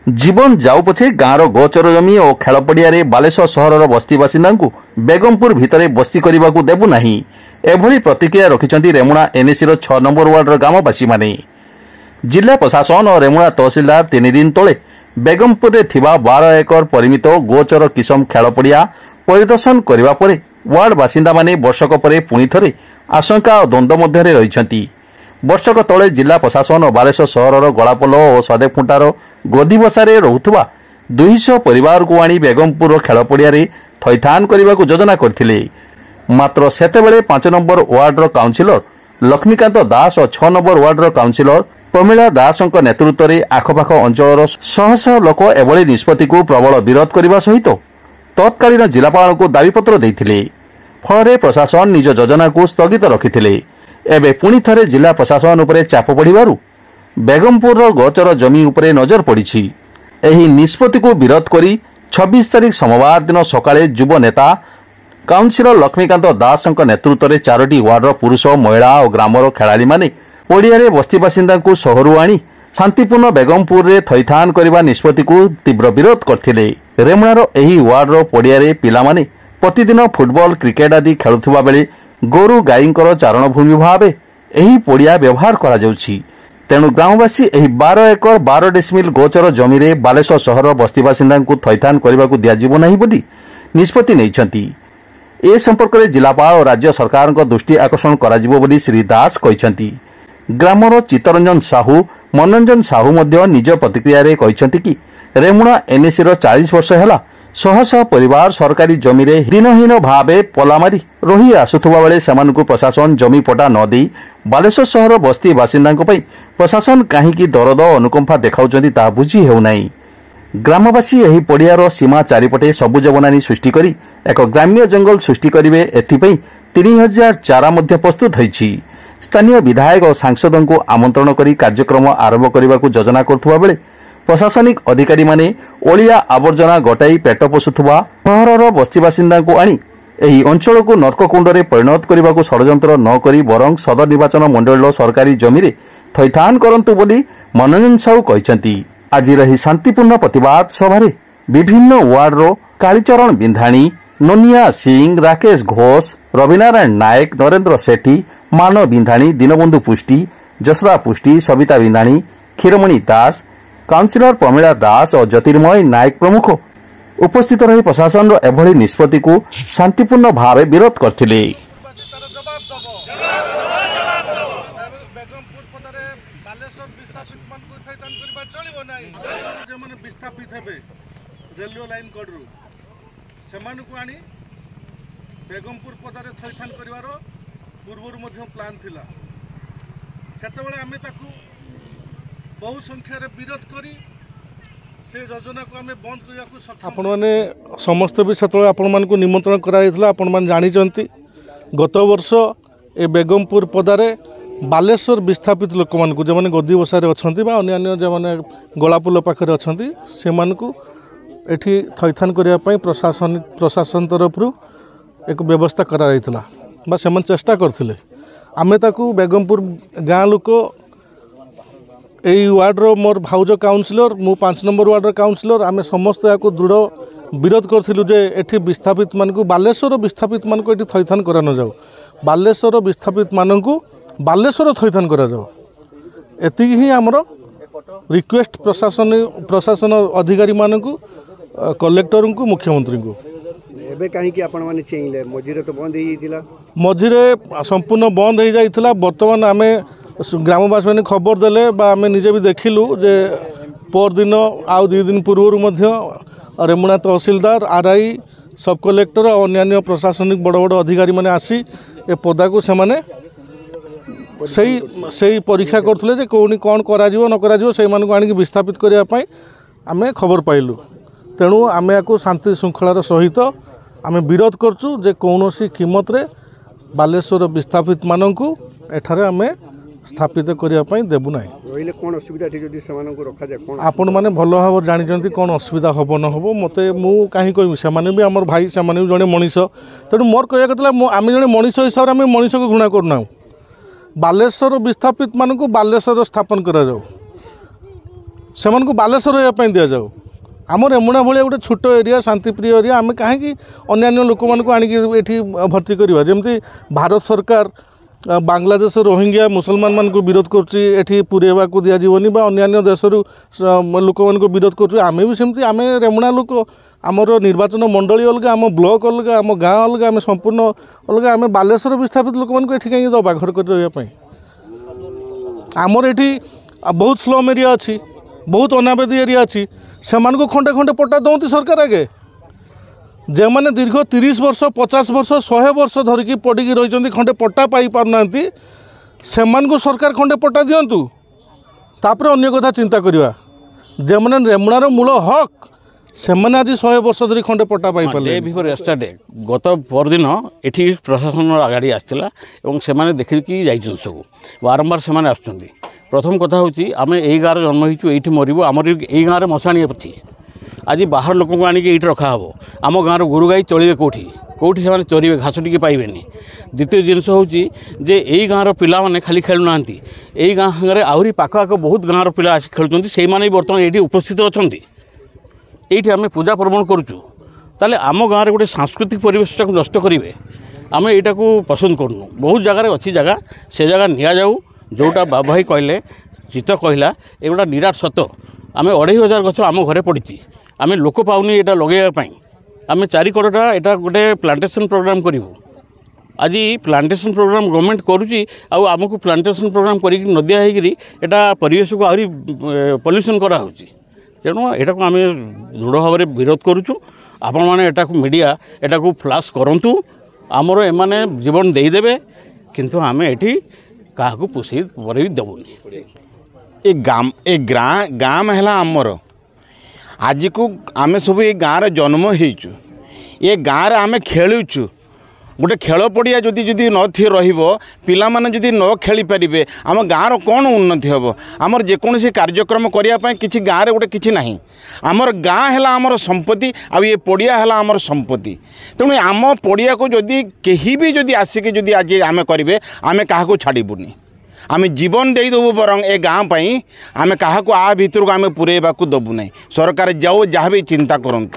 जीवन जाऊ पछे गाँवर गोचर जमी और खेल पड़िया बालेश्वर सहर बस्ती बासिंदा बेगमपुर भितर बस्ती करने को देबु नहीं एभली प्रतिक्रिया रखिंट रेमुणा एनएसी 6 नंबर वार्डर ग्रामवासी माने। जिला प्रशासन और रेमुणा तहसिलदार 3 दिन तले बेगमपुर में 12 एकर परिमित गोचर किसम खेल पड़िया परिदर्शन करने पर वार्ड बासिंदा माने वर्षक पर पुणी थे आशंका और द्वंद्व मध्य रही। वर्षक तले जिला प्रशासन और बालेश्वर सहर गलापोल और सदेफुंटार गदी बसारे रोथुवा 200 परिवार को आनी बेगमपुर खेल पड़िया थैथान करने को योजना करथिले। मात्र सेतेबेले 5 नंबर वार्डर काउंसिलर लक्ष्मीकांत दास और 6 नंबर वार्डर काउंसिलर प्रमीला दास नेतृत्व में आखपाख अंचल शह शह लोक एभली निष्पत्ति को प्रबल विरोध करने सहित तत्कालीन जिलापाल को दाबीपत्र देते फल प्रशासन निज योजना को स्थगित रखिथिले। एबे पुणी थरे जिला प्रशासन उपरे चाप पड़िबारु बेगमपुर गोचर जमी उपरे नजर पड़ी। एही निष्पत्ति को विरोध करी 26 तारीख सोमवार दिन सकाळे युव नेता काउंसिलर लक्ष्मीकांत दास नेतृत्व में 4टी वार्डर पुरुष महिला और ग्रामर खेलाड़ी माने पड़िया बस्ती बासिंदा को सहरु आनी शांतिपूर्ण बेगमपुर रे थैथान करने निष्पत्ति को तीव्र विरोध करथिले। रेमुणार एही वार्डर पड़िया पिला माने प्रतिदिन फुटबॉल क्रिकेट आदि खेलुवा बेले गोरु गाईंकर चारण भूमि भाव एही पड़िया व्यवहार करा जाउछि। तेणु ग्रामवासी एही 12 एकर 12 डेसिमिल गोचर जमी रे बालेश्वर सहर बस्ती बासिंदा को थैथान करने को दियाजिबो नहीं बोली निष्पत्ति नैछंती। ए संपर्क में जिलापाल और राज्य सरकार दृष्टि आकर्षण कराजिबो बोली श्री दास कहिसंती। ग्रामर चित्तरंजन साहू मनोरंजन साहू मध्य निज प्रतिक्रिया रे कहिसंती कि रेमुणा एनएसी 40 वर्ष हैला शह शह परिवार सरकारी जमी रे दिनहीन भावे पला मारी रही आसुथुवा बेले सेमानकु प्रशासन जमी पटा न देई बालेश्वर सहर बस्ती बासिंदांको पई प्रशासन काहींकी दरद अनुकंपा देखाउचंती ता बुझी हेउनाई। ग्रामवासी एही पड़ियार सीमा चारिपटे सबुज बनानी सृष्टि करी एक ग्राम्य जंगल सृष्टि करिवे एथिपई 3000 चारा मध्य प्रस्तुत होईछि। स्थानीय विधायक और सांसदों को आमंत्रण करी कार्यक्रम आरंभ करने को योजना करुवा बेले प्रशासनिक अधिकारी माने ओलिया आवर्जना गटाई पेट पोषुवा सहर बस्ती बासिंदा को आनी एही अंचल को नर्ककुंड में परिणत करने को षड्यंत्र न करी बरं सदर निर्वाचन मंडल सरकारी जमी रे थैथान करंतु बोली मनोरंजन साहू कहिसंती। आज रही शांतिपूर्ण प्रतिवाद सभा विभिन्न वार्डर कालीचरण बिंधाणी नोनिया सिंह राकेश घोष रविनारायण नायक नरेंद्र सेठी मानव बिंधाणी दीनबंधु पुष्टि जसरा पुष्टि सविता बिंधाणी क्षीरमणि दास काउंसिलर प्रमीला दास और ज्योतिर्मय नायक प्रमुख उपस्थित रही प्रशासन एभली निष्पत्ति को शांतिपूर्ण भाव विरोध करथिले। रेलवे लाइन कड़ू से बेगमपुर पदारे थैथान कर पूर्व प्लान थिला सेतेबेले आमे ताकू बहु संख्यार विरोध करी से योजना को आमे बंद करिया को सक्षम आपण माने समस्त भी सेतेबेले आपण मान को निमंत्रण कराइथला। आपण मान जानिचंती गत वर्ष ए बेगमपुर पदारे बालेश्वर विस्थापित लोक मान को जे गदी बसारे अछंती बा अन्य जे माने गलापुल पाखरे अछंती से मान को एठी थैथान करिया पई प्रशासन तरफ एक व्यवस्था करा जाइतला बा से चेष्टा करथिले। आमे ताकू बेगमपुर गाँ लोक यही वार्डर मोर भाउज काउंसिलर मु 5 नंबर वार्डर काउंसिलर आमे समस्त या दृढ़ विरोध करूँ जे एठी विस्थापित मान को बालेश्वर विस्थापित मान को एठी थैथान करा न जाऊ बालेश्वर विस्थापित मान को बालेश्वर थैथान करा जाऊ एति ही हमर रिक्वेस्ट प्रशासन अधिकारी मान को कलेक्टर को मुख्यमंत्री को एबे काहे कि आपण माने चेइले मझिरे तो बंद हो जाइतिला मझिरे संपूर्ण बंद हो जाइतिला। वर्तमान आमे ग्रामवासी मैंने खबर देले बा आमे निजे भी देखिलु जे पर दिन आउ 2 दिन पूर्व मध्य रेमुणा तहसिलदार आरआई सब कलेक्टर और अन्य प्रशासनिक बड़ बड़ अधिकारी माने आसी ए पदा को से माने सही परीक्षा करथले जे कोनी कोन करा जिवो न करा जिवो से मान को आनी विस्थापित करिया पई आमे खबर पाइलु। तेणु आमे को शांति श्रृंखलार सहित आमे विरोध करचु जे कौनसी कीमत रे बालेश्वर विस्थापित माननकु एठारे आमे स्थापित करिया पई देबु नाही। रहिले कोन असुविधा थी जदी समान को रखा जाय कोन आपण माने भलो भाव जानि जंती कोन असुविधा हबो न हबो मते मु काहे कहबी से माने भी हमर भाई से माने जने मनीष तेणु मोर कहया कतला आमे जने मनीष हिसाब रे आमे मनीष को घृणा करना बालेश्वर विस्थापित माननकु बालेश्वर स्थापन करा जाऊ ସେମାନଙ୍କୁ ବାଲେଶ୍ୱର ରହିବା ପାଇଁ ଦିଆଯାଉ। ଆମ ରେମୁଣା ଭଳିଆ ଗୋଟେ ଛୋଟ ଏରିଆ, ଶାନ୍ତିପ୍ରିୟ ଏରିଆ, ଆମେ କାହିଁକି ଅନ୍ୟାନ୍ୟ ଲୋକମାନଙ୍କୁ ଆଣିକି ଏଠି ଭର୍ତ୍ତି କରିବା? ଯେମିତି ଭାରତ ସରକାର ବାଂଲାଦେଶ ରୋହିଙ୍ଗ୍ୟା ମୁସଲମାନମାନଙ୍କୁ ବିରୋଧ କରୁଛି, ଏଠି ପୁରେଇବାକୁ ଦିଆଯିବନି ବା ଅନ୍ୟାନ୍ୟ ଦେଶରୁ ଲୋକମାନଙ୍କୁ ବିରୋଧ କରୁଛି, ଆମେ ବି ସେମିତି। ଆମେ ରେମୁଣା ଲୋକ, ଆମର ନିର୍ବାଚନ ମଣ୍ଡଳୀ ଅଲଗା, ଆମ ବ୍ଲକ ଅଲଗା, ଆମ ଗାଁ ଅଲଗା, ଆମେ ସମ୍ପୂର୍ଣ୍ଣ ଅଲଗା। ଆମେ ବାଲେଶ୍ୱର ବିସ୍ଥାପିତ ଲୋକମାନଙ୍କୁ ଏଠି କାହିଁକି ଦେବା ଘର କରି ରହିବା ପାଇଁ? ଆମର ଏଠି ବହୁତ ସ୍ଲମ୍ ଏରିଆ ଅଛି, ବହୁତ ଅନାବାଦୀ ଏରିଆ ଅଛି, ସେମାନଙ୍କୁ ଖଣ୍ଡେ ଖଣ୍ଡେ ପଟ୍ଟା ଦଉନ୍ତି ସରକାର ଆଗେ। ଯେମାନେ ଦୀର୍ଘ 30 ବର୍ଷ 50 ବର୍ଷ 100 ବର୍ଷ ଧରିକି ପଡ଼ିକି ରହିଛନ୍ତି, ଖଣ୍ଡେ ପଟ୍ଟା ପାଇପାରୁନାହାନ୍ତି, ସେମାନଙ୍କୁ ସରକାର ଖଣ୍ଡେ ପଟ୍ଟା ଦିଅନ୍ତୁ, ତାପରେ ଅନ୍ୟ କଥା ଚିନ୍ତା କରିବା। ଯେମାନେ ରେମୁଣାର ମୂଳ ହକ୍, ସେମାନେ ଆଜି 100 ବର୍ଷ ଧରି ଖଣ୍ଡେ ପଟ୍ଟା ପାଇପାରିଲେ। ବିଫୋର୍ ୟଷ୍ଟରଡେ ଗତ ପରଦିନ ଏଠି ପ୍ରଶାସନର ଗାଡ଼ି ଆସିଥିଲା ଏବଂ ସେମାନେ ଦେଖିକି ଯାଇଛନ୍ତି। ସବୁ ବାରମ୍ବାର ସେମାନେ ଆସୁଛନ୍ତି। ପ୍ରଥମ କଥା ହେଉଛି ଆମେ ଏଇ ଗାଁରେ ଜନ୍ମ ହେଇଛୁ, ଏଇଠି ମରିବୁ, ଆମର ଏଇ ଗାଁରେ ମଶାଣି ଅଛି। ଆଜି ବାହାର ଲୋକଙ୍କୁ ଆଣିକି ଏଇଠି ରଖାହେବ। ଆମ ଗାଁର ଗୋରୁ ଗାଈ ଚଳିବେ କେଉଁଠି? କେଉଁଠି ସେମାନେ ଚରିବେ? ଘାସ ଟିକେ ପାଇବେନି। ଦ୍ୱିତୀୟ ଜିନିଷ ହେଉଛି ଯେ ଏଇ ଗାଁର ପିଲାମାନେ ଖାଲି ଖେଳୁନାହାନ୍ତି, ଏଇ ଗାଁ ସାଙ୍ଗରେ ଆହୁରି ପାଖ ଆଖ ବହୁତ ଗାଁର ପିଲା ଆସି ଖେଳୁଛନ୍ତି, ସେଇମାନେ ବି ବର୍ତ୍ତମାନ ଏଇଠି ଉପସ୍ଥିତ ଅଛନ୍ତି। এইটি আমি পূজা পর্বণ করছু, তাহলে আম গাঁরে গোটে সাংস্কৃতিক পরিবেশটাকে নষ্ট করবে, আমি এইটাকে পছন্দ করুনু। বহু জায়গায় অছি জায়গা, সে জায়গা নিয়া যাও। যেটা বাবু ভাই কহিলে, চিত্ত কহিলা, এগুলা নিরাট সত। আমি 2500 গছ আম ঘরে পড়িছি, আমি লোক পাউনি এটা লগাইবা। আমি চারিকড়টা এটা গোটে প্লান্টেসন প্রোগ্রাম করবু। আজ প্লান্টেসন প্রোগ্রাম গভর্নমেন্ট করুচি, আমକୁ প্লান্টেসন প্রোগ্রাম করি নদিয়া হয়েকি এটা পরিবেশকে আহরি পল্যুশন করা হচ্ছে। তেণু এটাকে আমি দৃঢ় ভাবে বিরোধ করুছু। আপন মানে এটাকে মিডিয়া এটাকে ফ্লাশ করন্তু, আমার এমানে জীবন দেইদেবে, কিন্তু আমি এটি কাহাକୁ পোষাই পরে দেবুনি। ए गाम है आमर। आज को आम सब ये गाँव जन्म होइचु, ये गाँव आम खेलुचु। गोटे खेल पड़िया जदि जदि न पिला माने जदि न खेली पारे आम गाँव कौन उन्नति हम? आमर जेकोसी कार्यक्रम करने किसी गाँव गोटे किसी ना। आमर गाँ है आमर संपत्ति, आ ये पड़िया है आमर संपत्ति। तेणु आम पड़िया को जदि कहीं भी जदि आसिक जदि आज आम करेंगे, आम क्या छाड़बूनी। आम जीवन देदेबू बरং ए गाँ आम क्या आ भर को आम पुरेबा देबू ना। सरकार जाओ जहाँ भी चिंता करूँ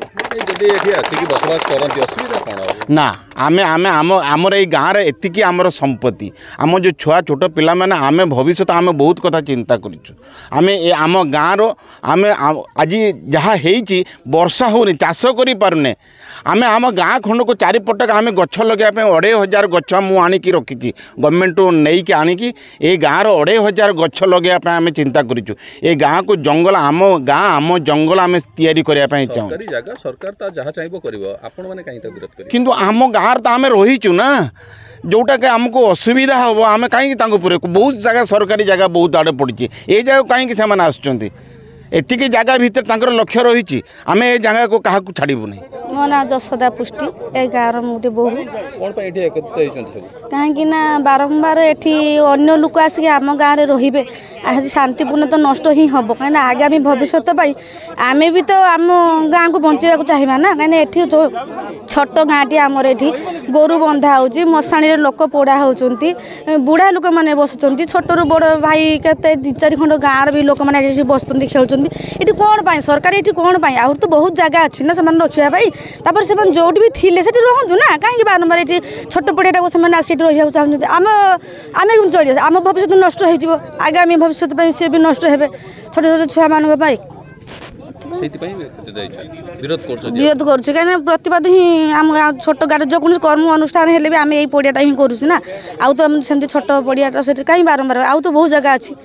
ना। आम आम आम आमर ये गाँव एतिकी आमर संपत्ति, आम जो छुआ छोट पिला माने आम भविष्य आम बहुत कथा चिंता करूँ। आम आम गाँव आम आज जहाँ होती वर्षा होनी चाष कर पारुने, आम आम गाँ खंड को चारिपटक आम गछ लगे 2500 गछ मुझे रखी गवर्नमेंट नहीं कि आणिकी ये गाँव 2500 गछ लगे आम चिंता करूँ। ये गाँ को जंगल आम गाँ आम जंगल आम तैयारी करने चाहूँ। किंतु आम गाँव तो आम रहीचु ना, जोटा कि आमको असुविधा हम आम कहीं पूरे बहुत जगह सरकारी जगह बहुत आड़े पड़ी, ये जगह कहीं से आसुँच एतिकी जगह भीतर लक्ष्य रही आम ए जगह को क्या छाड़बू नहीं। मो ना जशोदा पुष्टि ए गाँव मोटे बहु कहीं बारंबार एटी अन्य लोक आसिक आम गाँव रे आज शांतिपूर्ण तो नष्ट ही हम कहीं आगामी भविष्य आम भी तो आम गाँव को बचाइवा चाहिए ना। कहीं एटी जो छोट गाँटी आमर एटी गोरु बंधा हो मशाणी लोक पोड़ा होती, बुढ़ा लोक मैंने बसुँच, छोटू बड़ भाई के 2-4 खंड गाँव भी लोक मैंने बसुँच खेल ये कौन पाई सरकार ये कौन पाई आहुर तो बहुत जगह अच्छी ना से रखापी तापर से जो भी थे से रुँ ना कहीं बारंबार ये छोट पड़िया आस रहा चाहते आम आम चलिए आम भविष्य नष्ट हो आगामी भविष्य सी भी नष्ट हे छोट छोट छुआ मान विरोध करुँ कहीं प्रतिवाद ही आम छोट गाँव जो कौन कर्म अनुष्ठान हेल्ले भी आम यही पड़ियाटा ही करुँ ना। आउ तो सेमती छोट पड़ियाटा कहीं बारंबार आउ तो बहुत जगह अच्छी।